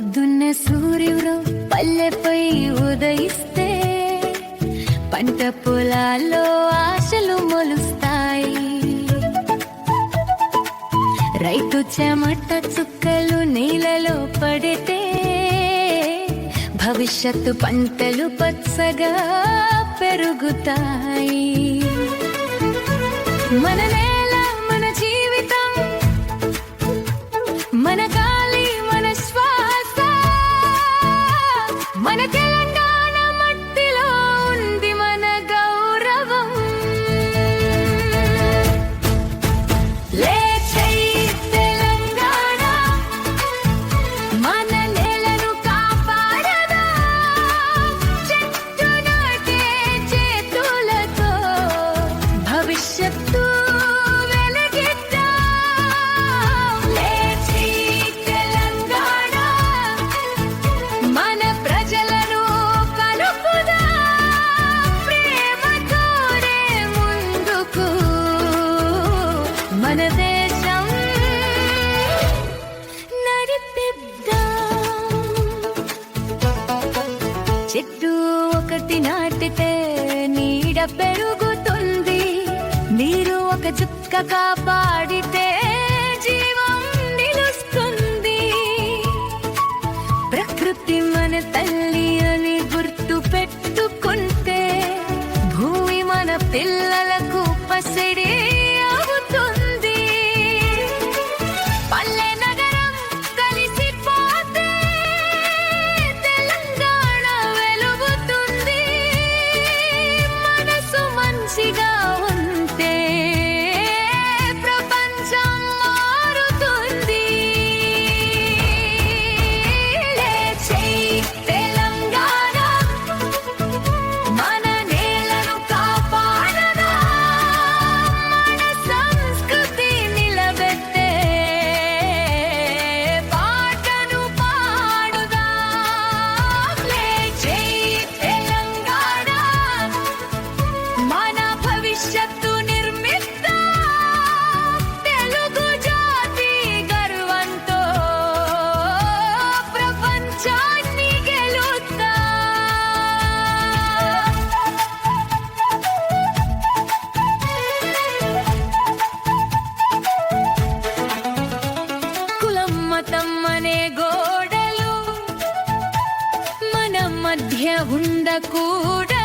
పొద్దున్న సూర్యుడు పల్లెపై ఉదయిస్తే పంట పొలాల్లో ఆశలు మొలుస్తాయి. రైతు చెమట చుక్కలు నీళ్ళలో పడితే భవిష్యత్తు పంటలు పచ్చగా పెరుగుతాయి. మన నేల మన జీవితం, మన గాలి మన శ్వాస, మన తెలంగాణ మట్టిలో ఉంది మన గౌరవం. లేచేయ్ తెలంగాణ, మన నేలను కాపాడదా, చెట్టు నాటే చేతులతో భవిష్యత్తు మన దేశం నడిపిద్దాం. చెట్టు ఒకటి నాటితే నీడ పెరుగుతుంది, నీరు ఒక చుక్క కాపాడితే జీవం నిలుస్తుంది. ప్రకృతి మన తల్లి అని గుర్తు పెట్టుకుంటే భూమి మన పిల్లలకు పసిడి మనే గోడలు మన మధ్య ఉండకూడదు.